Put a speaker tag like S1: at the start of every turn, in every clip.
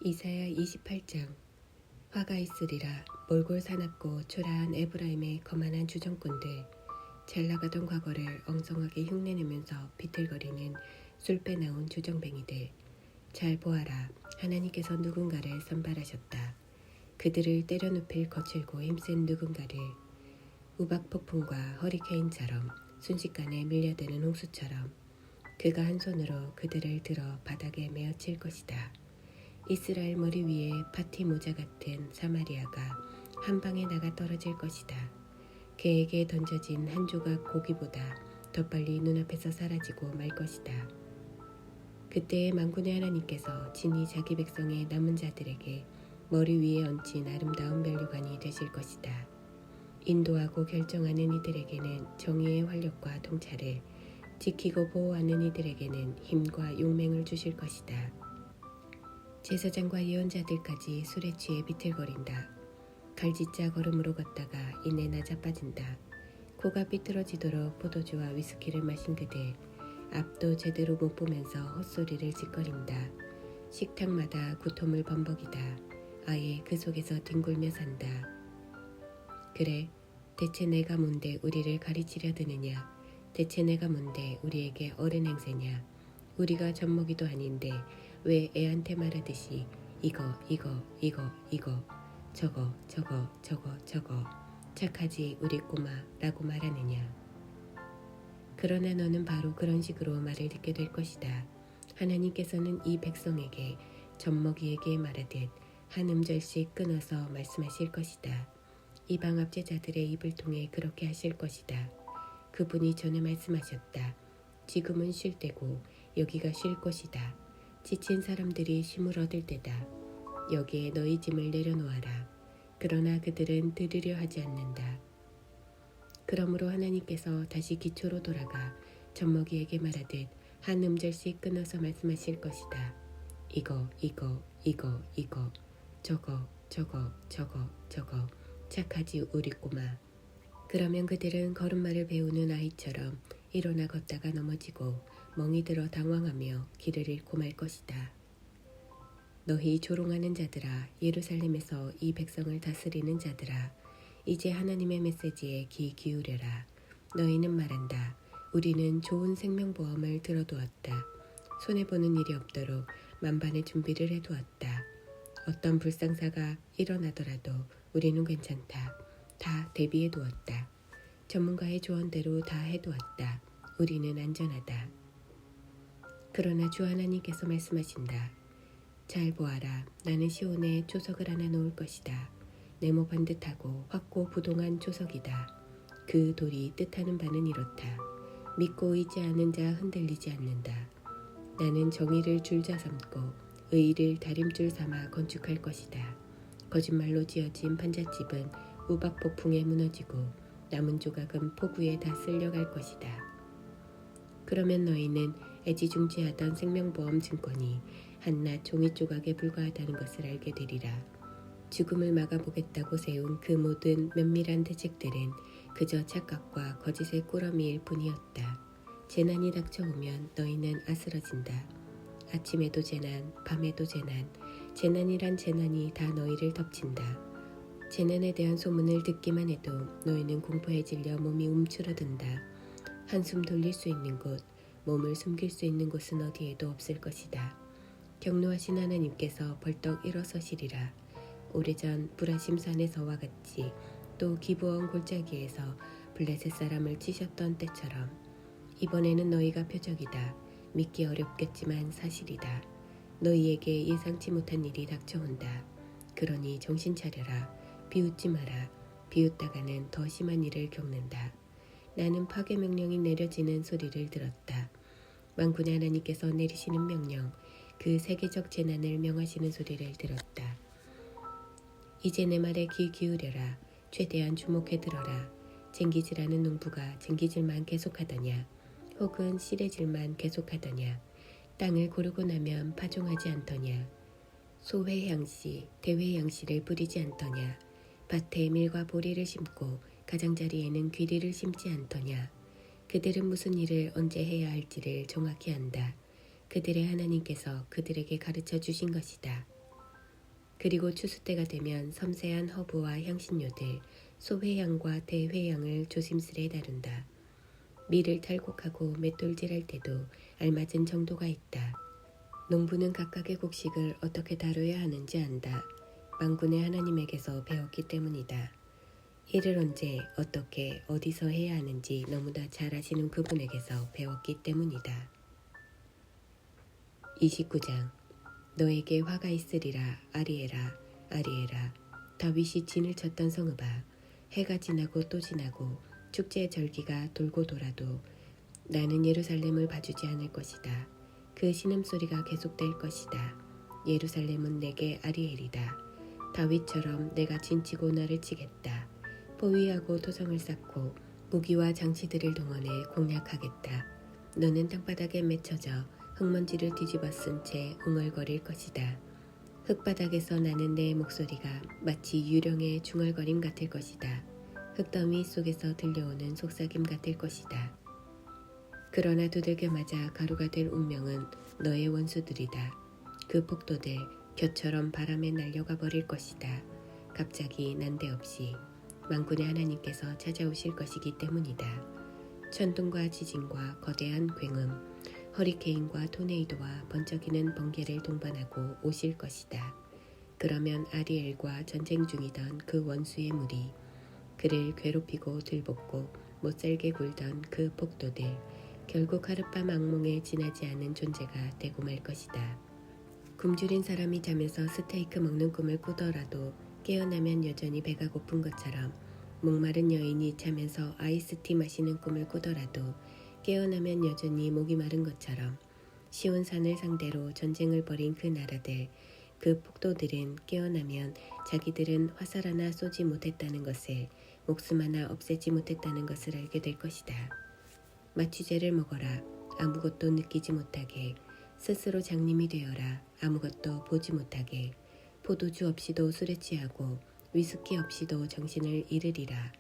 S1: 이사야 28장. 화가 있으리라. 몰골 사납고 초라한 에브라임의 거만한 주정꾼들, 잘 나가던 과거를 엉성하게 흉내내면서 비틀거리는 술 빼나온 주정뱅이들, 잘 보아라. 하나님께서 누군가를 선발하셨다. 그들을 때려눕힐 거칠고 힘센 누군가를, 우박 폭풍과 허리케인처럼 순식간에 밀려드는 홍수처럼 그가 한 손으로 그들을 들어 바닥에 메어칠 것이다. 이스라엘 머리 위에 파티 모자 같은 사마리아가 한 방에 나가 떨어질 것이다. 그에게 던져진 한 조각 고기보다 더 빨리 눈앞에서 사라지고 말 것이다. 그때에 만군의 하나님께서 친히 자기 백성의 남은 자들에게 머리 위에 얹힌 아름다운 면류관이 되실 것이다. 인도하고 결정하는 이들에게는 정의의 활력과 통찰을, 지키고 보호하는 이들에게는 힘과 용맹을 주실 것이다. 제사장과 예언자들까지 술에 취해 비틀거린다. 갈짓자 걸음으로 걷다가 이내 낮아빠진다. 코가 삐뚤어지도록 포도주와 위스키를 마신 그들, 앞도 제대로 못 보면서 헛소리를 짓거린다. 식탁마다 구토물 범벅이다. 아예 그 속에서 뒹굴며 산다. 그래, 대체 내가 뭔데 우리를 가르치려 드느냐? 대체 내가 뭔데 우리에게 어른 행세냐? 우리가 젖먹이도 아닌데 왜 애한테 말하듯이 이거 저거 착하지 우리 꼬마 라고 말하느냐? 그러나 너는 바로 그런 식으로 말을 듣게 될 것이다. 하나님께서는 이 백성에게 젖먹이에게 말하듯 한 음절씩 끊어서 말씀하실 것이다. 이방 압제자들의 입을 통해 그렇게 하실 것이다. 그분이 전에 말씀하셨다. 지금은 쉴 때고 여기가 쉴 곳이다. 지친 사람들이 쉼을 얻을 때다. 여기에 너희 짐을 내려놓아라. 그러나 그들은 들으려 하지 않는다. 그러므로 하나님께서 다시 기초로 돌아가 젖먹이에게 말하듯 한 음절씩 끊어서 말씀하실 것이다. 이거 저거 착하지 우리 꼬마. 그러면 그들은 걸음마를 배우는 아이처럼 일어나 걷다가 넘어지고 멍이 들어 당황하며 길을 잃고 말 것이다. 너희 조롱하는 자들아, 예루살렘에서 이 백성을 다스리는 자들아, 이제 하나님의 메시지에 귀 기울여라. 너희는 말한다. 우리는 좋은 생명보험을 들어두었다. 손해보는 일이 없도록 만반의 준비를 해두었다. 어떤 불상사가 일어나더라도 우리는 괜찮다. 다 대비해두었다. 전문가의 조언대로 다 해두었다. 우리는 안전하다. 그러나 주 하나님께서 말씀하신다. 잘 보아라. 나는 시온에 초석을 하나 놓을 것이다. 네모 반듯하고 확고부동한 초석이다. 그 돌이 뜻하는 바는 이렇다. 믿고 의지하는 자 흔들리지 않는다. 나는 정의를 줄자 삼고 의의를 다림줄 삼아 건축할 것이다. 거짓말로 지어진 판잣집은 우박폭풍에 무너지고 남은 조각은 폭우에 다 쓸려갈 것이다. 그러면 너희는 애지중지하던 생명보험 증권이 한낱 종이 조각에 불과하다는 것을 알게 되리라. 죽음을 막아보겠다고 세운 그 모든 면밀한 대책들은 그저 착각과 거짓의 꾸러미일 뿐이었다. 재난이 닥쳐오면 너희는 아스러진다. 아침에도 재난, 밤에도 재난, 재난이란 재난이 다 너희를 덮친다. 재난에 대한 소문을 듣기만 해도 너희는 공포에 질려 몸이 움츠러든다. 한숨 돌릴 수 있는 곳, 몸을 숨길 수 있는 곳은 어디에도 없을 것이다. 경노하신 하나님께서 벌떡 일어서시리라. 오래전 브라심 산에서와 같이 또 기브온 골짜기에서 블레셋 사람을 치셨던 때처럼 이번에는 너희가 표적이다. 믿기 어렵겠지만 사실이다. 너희에게 예상치 못한 일이 닥쳐온다. 그러니 정신 차려라. 비웃지 마라. 비웃다가는 더 심한 일을 겪는다. 나는 파괴 명령이 내려지는 소리를 들었다. 만군의 하나님께서 내리시는 명령, 그 세계적 재난을 명하시는 소리를 들었다. 이제 내 말에 귀 기울여라. 최대한 주목해 들어라. 쟁기질하는 농부가 쟁기질만 계속하더냐? 혹은 씨래질만 계속하더냐? 땅을 고르고 나면 파종하지 않더냐? 소회향씨, 대회향씨를 뿌리지 않더냐? 밭에 밀과 보리를 심고 가장자리에는 귀리를 심지 않더냐? 그들은 무슨 일을 언제 해야 할지를 정확히 안다. 그들의 하나님께서 그들에게 가르쳐 주신 것이다. 그리고 추수 때가 되면 섬세한 허브와 향신료들, 소회향과 대회향을 조심스레 다룬다. 밀을 탈곡하고 맷돌질할 때도 알맞은 정도가 있다. 농부는 각각의 곡식을 어떻게 다뤄야 하는지 안다. 만군의 하나님에게서 배웠기 때문이다. 일을 언제, 어떻게, 어디서 해야 하는지 너무나 잘 아시는 그분에게서 배웠기 때문이다. 29장. 너에게 화가 있으리라. 아리에라, 아리에라. 다윗이 진을 쳤던 성읍아. 해가 지나고 또 지나고 축제의 절기가 돌고 돌아도 나는 예루살렘을 봐주지 않을 것이다. 그 신음소리가 계속될 것이다. 예루살렘은 내게 아리엘이다. 다윗처럼 내가 진치고 너를 치겠다. 포위하고 토성을 쌓고 무기와 장치들을 동원해 공략하겠다. 너는 땅바닥에 맺혀져 흙먼지를 뒤집어 쓴 채 웅얼거릴 것이다. 흙바닥에서 나는 내 목소리가 마치 유령의 중얼거림 같을 것이다. 흙더미 속에서 들려오는 속삭임 같을 것이다. 그러나 두들겨 맞아 가루가 될 운명은 너의 원수들이다. 그 폭도들 겨처럼 바람에 날려가 버릴 것이다. 갑자기 난데없이 만군의 하나님께서 찾아오실 것이기 때문이다. 천둥과 지진과 거대한 굉음, 허리케인과 토네이도와 번쩍이는 번개를 동반하고 오실 것이다. 그러면 아리엘과 전쟁 중이던 그 원수의 무리, 그를 괴롭히고 들볶고 못살게 굴던 그 폭도들, 결국 하룻밤 악몽에 지나지 않은 존재가 되고 말 것이다. 굶주린 사람이 자면서 스테이크 먹는 꿈을 꾸더라도 깨어나면 여전히 배가 고픈 것처럼, 목마른 여인이 자면서 아이스티 마시는 꿈을 꾸더라도 깨어나면 여전히 목이 마른 것처럼, 시온 산을 상대로 전쟁을 벌인 그 나라들, 그 폭도들은 깨어나면 자기들은 화살 하나 쏘지 못했다는 것을, 목숨 하나 없애지 못했다는 것을 알게 될 것이다. 마취제를 먹어라. 아무것도 느끼지 못하게. 스스로 장님이 되어라. 아무것도 보지 못하게. 포도주 없이도 술에 취하고 위스키 없이도 정신을 잃으리라.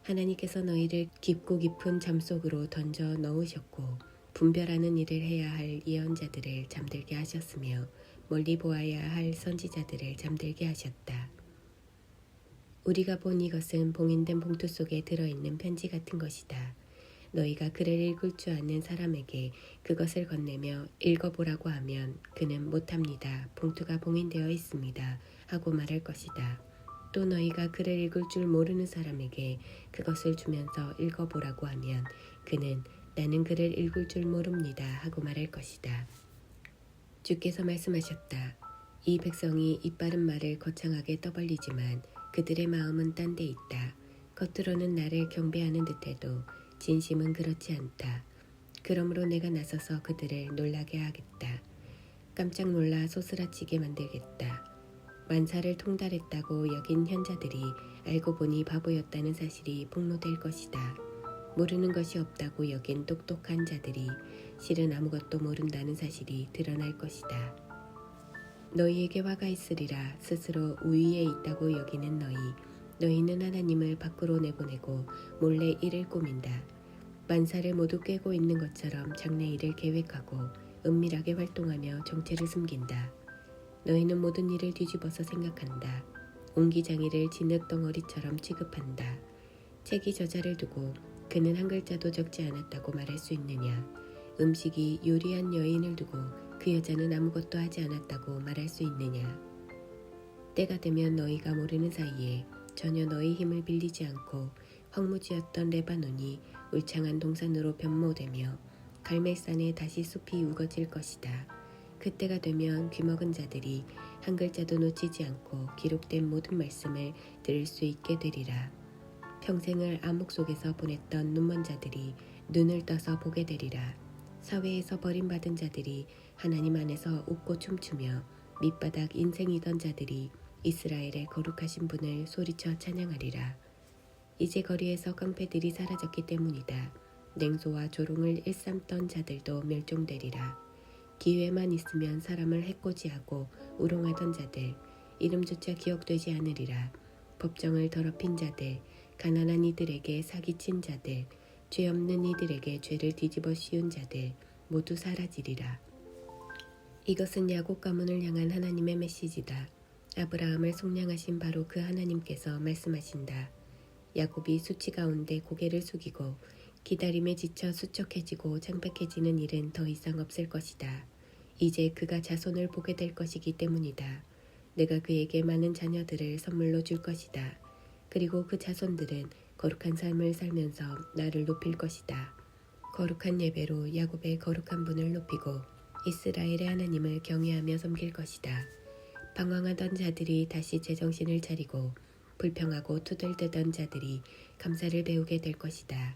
S1: 하나님께서 너희를 깊고 깊은 잠 속으로 던져 넣으셨고 분별하는 일을 해야 할 예언자들을 잠들게 하셨으며 멀리 보아야 할 선지자들을 잠들게 하셨다. 우리가 본 이것은 봉인된 봉투 속에 들어있는 편지 같은 것이다. 너희가 글을 읽을 줄 아는 사람에게 그것을 건네며 읽어보라고 하면 그는 못합니다. 봉투가 봉인되어 있습니다. 하고 말할 것이다. 또 너희가 글을 읽을 줄 모르는 사람에게 그것을 주면서 읽어보라고 하면 그는 나는 글을 읽을 줄 모릅니다. 하고 말할 것이다. 주께서 말씀하셨다. 이 백성이 입바른 말을 거창하게 떠벌리지만 그들의 마음은 딴 데 있다. 겉으로는 나를 경배하는 듯해도 진심은 그렇지 않다. 그러므로 내가 나서서 그들을 놀라게 하겠다. 깜짝 놀라 소스라치게 만들겠다. 만사를 통달했다고 여긴 현자들이 알고 보니 바보였다는 사실이 폭로될 것이다. 모르는 것이 없다고 여긴 똑똑한 자들이 실은 아무것도 모른다는 사실이 드러날 것이다. 너희에게 화가 있으리라. 스스로 우위에 있다고 여기는 너희는 하나님을 밖으로 내보내고 몰래 일을 꾸민다. 만사를 모두 꿰고 있는 것처럼 장래일을 계획하고 은밀하게 활동하며 정체를 숨긴다. 너희는 모든 일을 뒤집어서 생각한다. 옹기장이를 진흙덩어리처럼 취급한다. 책이 저자를 두고 그는 한 글자도 적지 않았다고 말할 수 있느냐. 음식이 요리한 여인을 두고 그 여자는 아무것도 하지 않았다고 말할 수 있느냐. 때가 되면 너희가 모르는 사이에 전혀 너희 힘을 빌리지 않고 황무지였던 레바논이 울창한 동산으로 변모되며 갈멜산에 다시 숲이 우거질 것이다. 그때가 되면 귀먹은 자들이 한 글자도 놓치지 않고 기록된 모든 말씀을 들을 수 있게 되리라. 평생을 암흑 속에서 보냈던 눈먼 자들이 눈을 떠서 보게 되리라. 사회에서 버림받은 자들이 하나님 안에서 웃고 춤추며 밑바닥 인생이던 자들이 이스라엘의 거룩하신 분을 소리쳐 찬양하리라. 이제 거리에서 깡패들이 사라졌기 때문이다. 냉소와 조롱을 일삼던 자들도 멸종되리라. 기회만 있으면 사람을 해코지하고 우롱하던 자들, 이름조차 기억되지 않으리라. 법정을 더럽힌 자들, 가난한 이들에게 사기친 자들, 죄 없는 이들에게 죄를 뒤집어 씌운 자들 모두 사라지리라. 이것은 야곱 가문을 향한 하나님의 메시지다. 아브라함을 속량하신 바로 그 하나님께서 말씀하신다. 야곱이 수치 가운데 고개를 숙이고 기다림에 지쳐 수척해지고 창백해지는 일은 더 이상 없을 것이다. 이제 그가 자손을 보게 될 것이기 때문이다. 내가 그에게 많은 자녀들을 선물로 줄 것이다. 그리고 그 자손들은 거룩한 삶을 살면서 나를 높일 것이다. 거룩한 예배로 야곱의 거룩한 분을 높이고 이스라엘의 하나님을 경외하며 섬길 것이다. 방황하던 자들이 다시 제정신을 차리고 불평하고 투덜대던 자들이 감사를 배우게 될 것이다.